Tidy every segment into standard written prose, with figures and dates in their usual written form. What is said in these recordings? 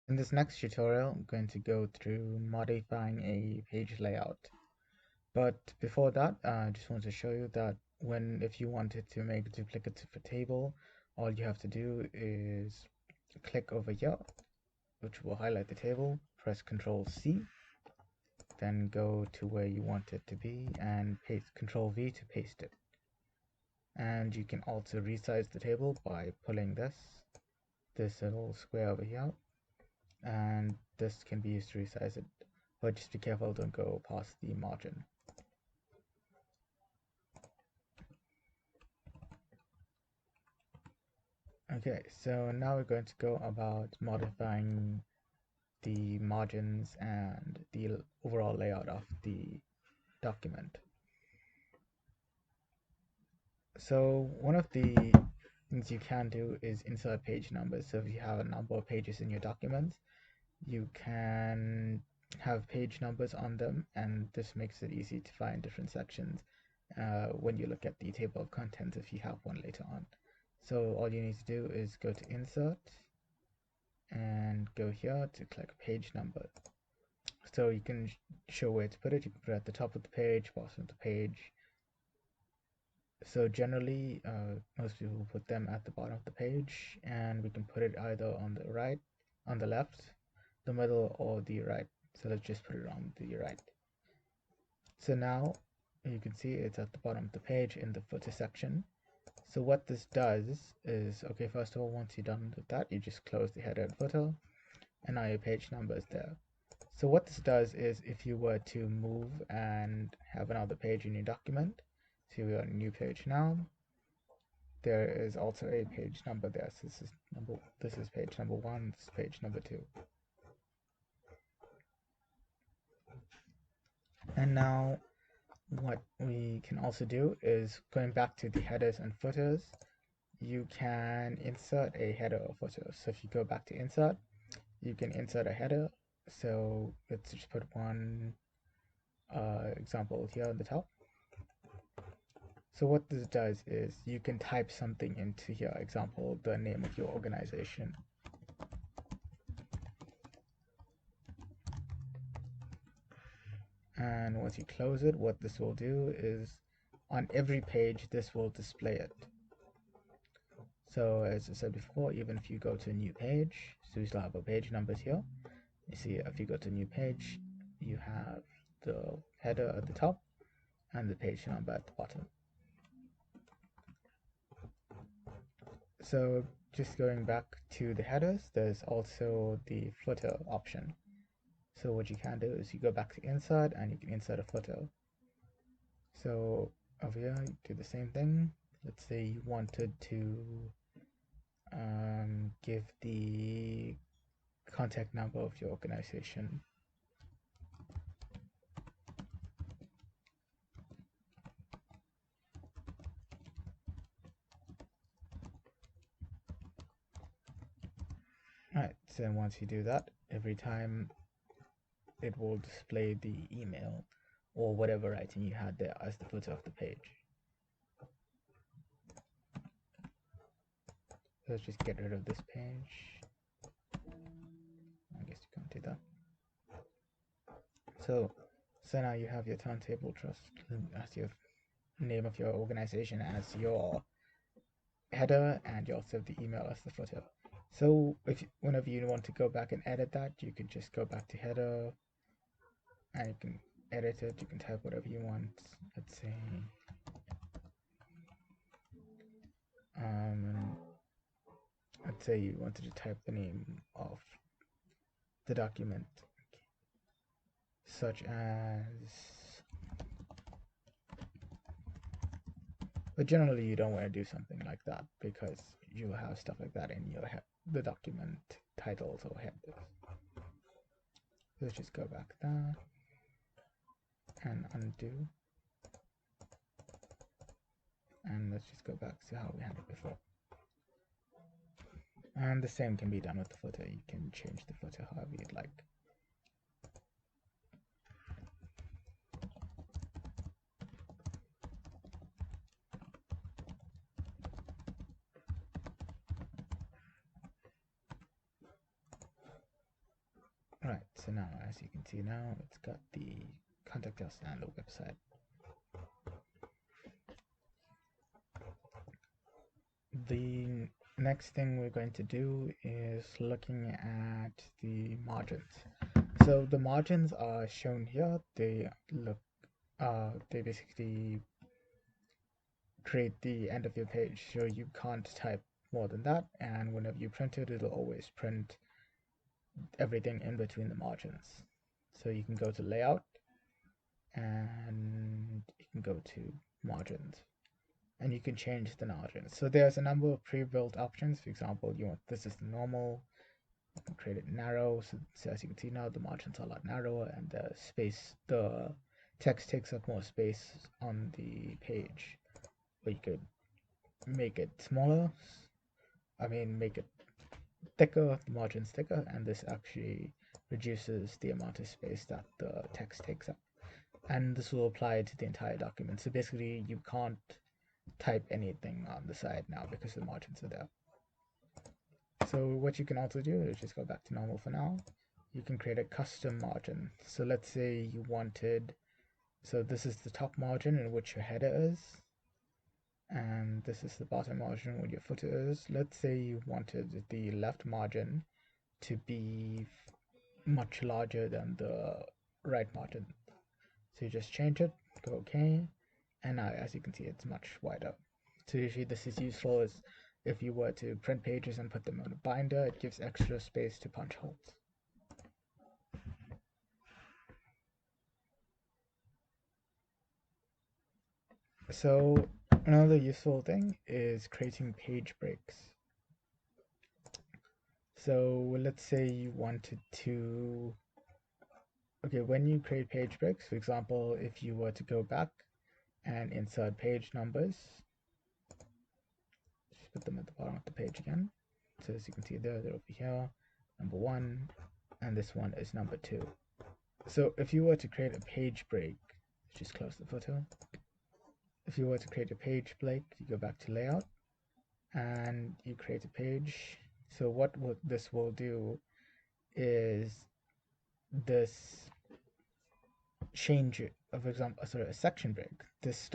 In this next tutorial, I'm going to go through modifying a page layout. But before that, I just want to show you that if you wanted to make a duplicate of a table, all you have to do is click over here, which will highlight the table, press Ctrl C, then go to where you want it to be and paste Ctrl V to paste it. And you can also resize the table by pulling this little square over here, and this can be used to resize it, but just be careful, don't go past the margin. Okay, so now we're going to go about modifying the margins and the overall layout of the document. So one of the things you can do is insert page numbers. So if you have a number of pages in your documents, you can have page numbers on them, and this makes it easy to find different sections when you look at the table of contents if you have one later on. So all you need to do is go to Insert and go here to click Page Number. So you can show where to put it. You can put it at the top of the page, bottom of the page. So generally, most people put them at the bottom of the page, and we can put it either on the right, on the left, the middle, or the right. So let's just put it on the right. So now you can see it's at the bottom of the page in the footer section. So what this does is, okay, first of all, once you're done with that, you just close the header and footer, and now your page number is there. So what this does is, if you were to move and have another page in your document, so we're on a new page now, there is also a page number there. So this is page number 1, this is page number 2. And now what we can also do is, going back to the headers and footers, you can insert a header or footer. So if you go back to insert, you can insert a header. So let's just put one example here on the top. So what this does is, you can type something into here, example, the name of your organization. And once you close it, what this will do is, on every page, this will display it. So as I said before, even if you go to a new page, so we still have our page numbers here. You see, if you go to a new page, you have the header at the top and the page number at the bottom. So just going back to the headers, there's also the footer option. So what you can do is, you go back to insert and you can insert a footer. So over here, you do the same thing. Let's say you wanted to give the contact number of your organization. Alright, so once you do that, every time it will display the email or whatever writing you had there as the footer of the page. Let's just get rid of this page. I guess you can't do that. So now you have your Turntable Trust as your name of your organization as your header, and you also have the email as the footer. So whenever you want to go back and edit that, you can just go back to header and you can edit it. You can type whatever you want. Let's say you wanted to type the name of the document, such as, but generally you don't want to do something like that, because you have stuff like that in the document titles or headers. Let's just go back there and undo, and let's just go back to how we had it before. And the same can be done with the footer. You can change the footer however you'd like. So now, as you can see now, it's got the contact us and the website. The next thing we're going to do is looking at the margins. So the margins are shown here. They basically create the end of your page, so you can't type more than that, and whenever you print it, it'll always print everything in between the margins. So you can go to layout and you can go to margins and you can change the margins. So there's a number of pre-built options. For example, you want this is the normal, you can create it narrow. So as you can see now, the margins are a lot narrower and the text takes up more space on the page. Or you could make it smaller, make it thicker, the margins thicker, and this actually reduces the amount of space that the text takes up. And this will apply to the entire document. So basically, you can't type anything on the side now because the margins are there. So what you can also do is just go back to normal for now. You can create a custom margin. So let's say you wanted, so this is the top margin in which your header is, and this is the bottom margin where your footer is. Let's say you wanted the left margin to be much larger than the right margin. So you just change it, go OK, and now as you can see it's much wider. So usually this is useful as if you were to print pages and put them on a binder, it gives extra space to punch holes. So another useful thing is creating page breaks. So let's say you wanted to, okay, when you create page breaks, for example, if you were to go back and insert page numbers, just put them at the bottom of the page again. So as you can see they're over here, number 1, and this one is number 2. So if you were to create a page break, just close the footer. If you were to create a page break, you go back to layout and you create a page. So what this will do is this change it, for example, a section break. This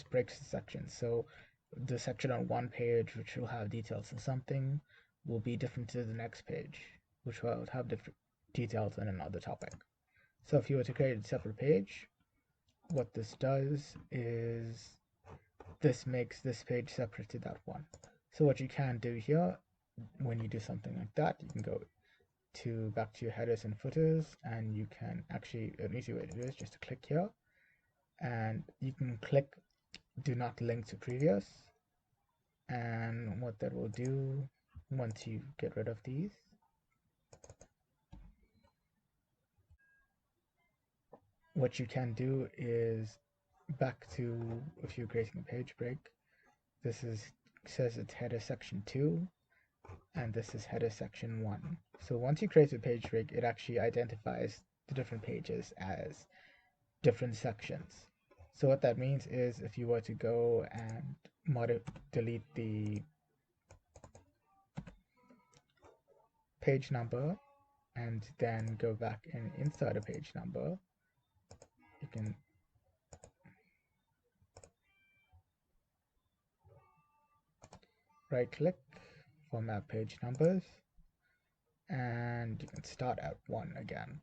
breaks the section. So the section on one page, which will have details on something, will be different to the next page, which will have different details on another topic. So if you were to create a separate page, what this does is this makes this page separate to that one. So what you can do here, when you do something like that, you can go back to your headers and footers, and you can actually, an easy way to do it is just to click here, and you can click do not link to previous, and what that will do once you get rid of these, what you can do is back to, if you're creating a page break, this says it's header section 2 and this is header section 1. So once you create a page break, it actually identifies the different pages as different sections. So what that means is if you were to go and delete the page number and then go back and insert a page number, you can right click, format page numbers, and you can start at 1 again.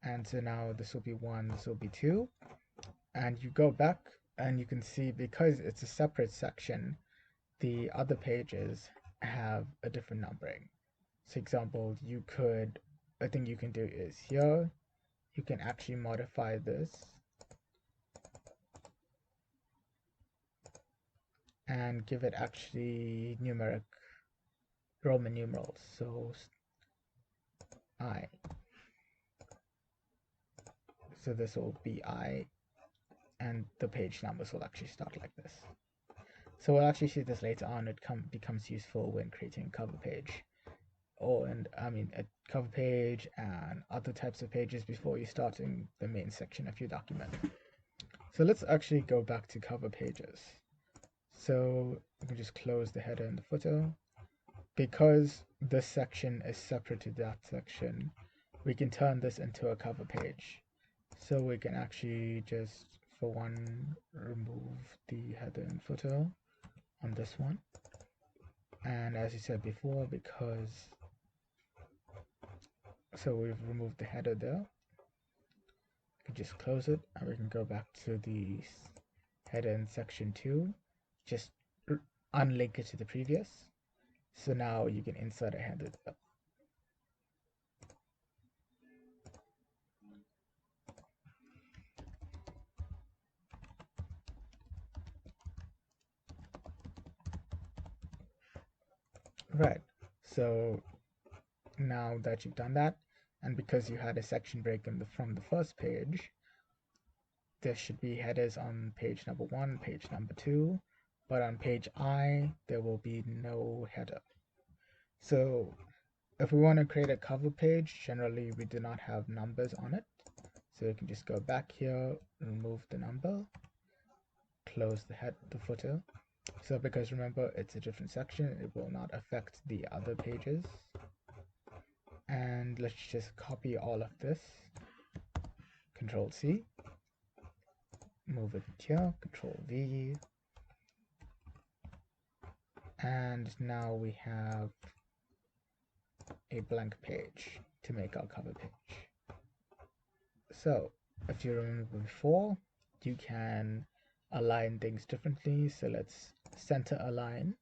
And so now this will be 1, this will be 2, and you go back and you can see because it's a separate section, the other pages have a different numbering. So example, a thing you can do is here, you can actually modify this and give it actually numeric Roman numerals. So I. So this will be I, and the page numbers will actually start like this. So we'll actually see this later on. It becomes useful when creating a cover page, a cover page and other types of pages before you start in the main section of your document. So let's actually go back to cover pages. So we can just close the header and the footer. Because this section is separate to that section, we can turn this into a cover page. So we can actually just, for one, remove the header and footer on this one. And as you said before, so we've removed the header there, we can just close it and we can go back to the header in section 2, just unlink it to the previous. So now you can insert a header there. Right, so now that you've done that, and because you had a section break from the first page, there should be headers on page number 1, page number 2, but on page I, there will be no header. So if we want to create a cover page, generally we do not have numbers on it. So you can just go back here, remove the number, close the footer. So because remember, it's a different section, it will not affect the other pages. And let's just copy all of this, Control C, move it here, Control V, and now we have a blank page to make our cover page. So if you remember before, you can align things differently. So let's center align,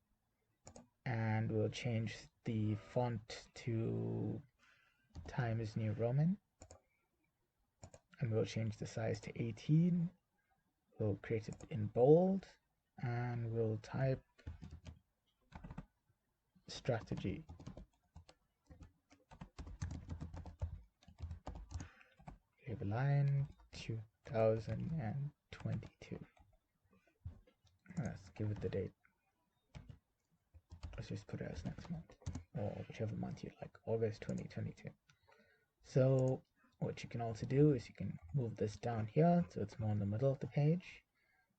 and we'll change the font to Times New Roman, and we'll change the size to 18. We'll create it in bold, and we'll type strategy. Label line 2022. Let's give it the date. Let's just put it as next month, or whichever month you like, August 2022. So what you can also do is you can move this down here so it's more in the middle of the page.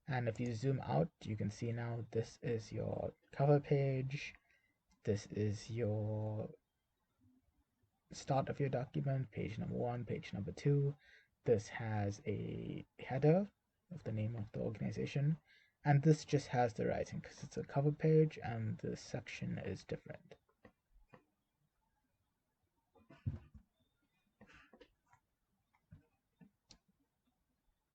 And if you zoom out, you can see now this is your cover page. This is your start of your document, page number 1, page number 2. This has a header of the name of the organization, and this just has the writing because it's a cover page and the section is different.